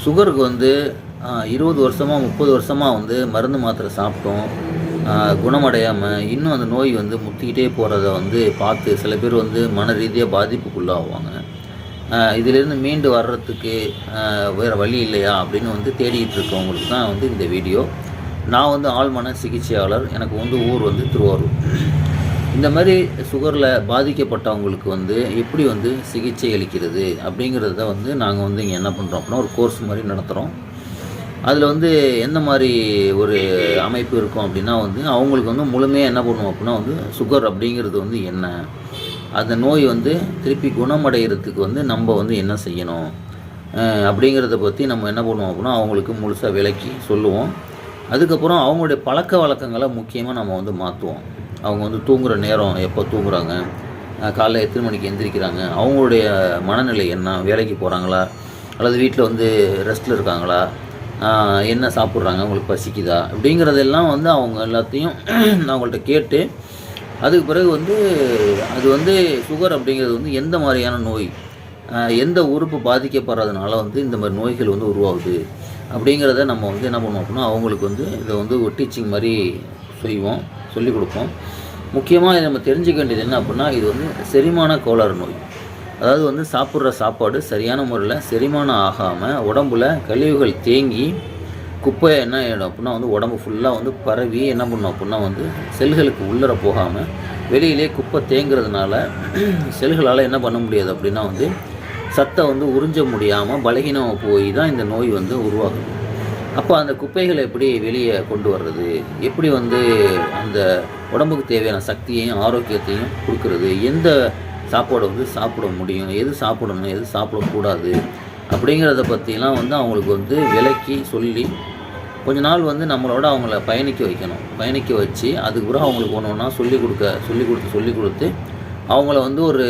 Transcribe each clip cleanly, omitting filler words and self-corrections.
சுகருக்கு வந்து 20 வருஷமாக 30 வருஷமாக வந்து மருந்து மாத்திரை சாப்பிட்டோம், குணமடையாமல் இன்னும் அந்த நோய் வந்து முத்திக்கிட்டே போகிறத வந்து பார்த்து சில பேர் வந்து மன ரீதியாக பாதிப்புக்குள்ளாகுவாங்க. இதிலேருந்து மீண்டு வர்றதுக்கு வேறு வழி இல்லையா அப்படின்னு வந்து தேடிகிட்டு இருக்கவங்களுக்கு தான் வந்து இந்த வீடியோ. நான் வந்து ஆழ்மன சிகிச்சையாளர். எனக்கு வந்து ஊர் வந்து திருவாரூர். இந்த மாதிரி சுகரில் பாதிக்கப்பட்டவங்களுக்கு வந்து எப்படி வந்து சிகிச்சை அளிக்கிறது அப்படிங்கிறத வந்து நாங்கள் வந்து இங்கே என்ன பண்ணுறோம் அப்படின்னா ஒரு கோர்ஸ் மாதிரி நடத்துகிறோம். அதில் வந்து எந்த மாதிரி ஒரு அமைப்பு இருக்கும் அப்படின்னா வந்து அவங்களுக்கு வந்து முழுமையாக என்ன பண்ணுவோம் அப்படின்னா வந்து சுகர் அப்படிங்கிறது வந்து என்ன, அந்த நோய் வந்து திருப்பி குணமடைகிறதுக்கு வந்து நம்ம வந்து என்ன செய்யணும் அப்படிங்கிறத பற்றி நம்ம என்ன பண்ணுவோம் அப்படின்னா அவங்களுக்கு முழுசாக விளக்கி சொல்லுவோம். அதுக்கப்புறம் அவங்களுடைய பழக்க வழக்கங்களை முக்கியமாக நம்ம வந்து மாற்றுவோம். அவங்க வந்து தூங்குகிற நேரம் எப்போ தூங்குறாங்க, காலைல எத்தனை மணிக்கு எந்திரிக்கிறாங்க, அவங்களுடைய மனநிலை என்ன, வேலைக்கு போகிறாங்களா அல்லது வீட்டில் வந்து ரெஸ்ட்டில் இருக்காங்களா, என்ன சாப்பிட்றாங்க, அவங்களுக்கு பசிக்குதா அப்படிங்கிறதெல்லாம் வந்து அவங்க எல்லாத்தையும் அவங்கள்ட்ட கேட்டு அதுக்கு பிறகு வந்து அது வந்து சுகர் அப்படிங்கிறது வந்து எந்த மாதிரியான நோய், எந்த உறுப்பு பாதிக்கப்படுறதுனால வந்து இந்த மாதிரி நோய்கள் வந்து உருவாகுது அப்படிங்கிறத நம்ம வந்து என்ன பண்ணுவோம் அப்படின்னா அவங்களுக்கு வந்து இதை வந்து ஒரு டீச்சிங் மாதிரி செய்வோம், சொல்லிக் கொடுப்போம். முக்கியமாக இதை நம்ம தெரிஞ்சுக்க வேண்டியது என்ன அப்படின்னா இது வந்து செரிமான கோளாறு நோய். அதாவது வந்து சாப்பிட்ற சாப்பாடு சரியான முறையில் செரிமானம் ஆகாமல் உடம்புல கழிவுகள் தேங்கி குப்பை என்ன ஆகிடும் அப்படின்னா வந்து உடம்பு ஃபுல்லாக வந்து பரவி என்ன பண்ணோம் அப்படின்னா வந்து செல்களுக்கு உள்ளர போகாமல் வெளியிலே குப்பை தேங்கிறதுனால செல்களால் என்ன பண்ண முடியாது அப்படின்னா வந்து சத்தை வந்து உறிஞ்ச முடியாமல் பலகீனம் போய் தான் இந்த நோய் வந்து உருவாகுது. அப்போ அந்த குப்பைகளை எப்படி வெளியே கொண்டு வர்றது, எப்படி வந்து அந்த உடம்புக்கு தேவையான சக்தியையும் ஆரோக்கியத்தையும் கொடுக்கறது, எந்த சாப்பாடை வந்து சாப்பிட முடியும், எது சாப்பிடணும் எது சாப்பிடக்கூடாது அப்படிங்கிறத பற்றிலாம் வந்து அவங்களுக்கு வந்து விளக்கி சொல்லி கொஞ்ச நாள் வந்து நம்மளோட அவங்கள பயணிக்க வச்சு அதுக்கப்புறம் அவங்களுக்கு ஒன்று ஒன்றா சொல்லி கொடுத்து அவங்கள வந்து ஒரு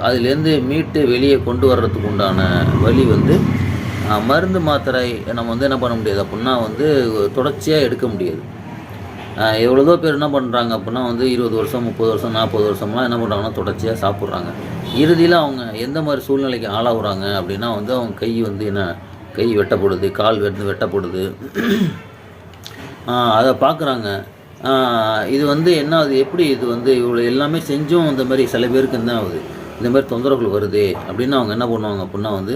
அதுலேருந்து மீட்டு வெளியே கொண்டு வர்றதுக்கு உண்டான வழி வந்து மருந்து மாத்திரை நம்ம வந்து என்ன பண்ண முடியாது அப்படின்னா வந்து தொடர்ச்சியாக எடுக்க முடியாது. எவ்வளோதோ பேர் என்ன பண்ணுறாங்க அப்படின்னா வந்து 20 வருஷம் 30 வருஷம் 40 வருஷம்லாம் என்ன பண்ணுறாங்கன்னா தொடர்ச்சியாக சாப்பிட்றாங்க. இறுதியில் அவங்க எந்த மாதிரி சூழ்நிலைக்கு ஆளாகுறாங்க அப்படின்னா வந்து அவங்க கை வெட்டப்படுது, கால் வெட்டப்படுது, அதை பார்க்குறாங்க. இது வந்து என்ன ஆகுது, எப்படி இது வந்து இவ்வளோ எல்லாமே செஞ்சும் இந்த மாதிரி சில பேருக்கு என்ன ஆகுது, இந்த மாதிரி தொந்தரவுகள் வருது அப்படின்னு அவங்க என்ன பண்ணுவாங்க அப்படின்னா வந்து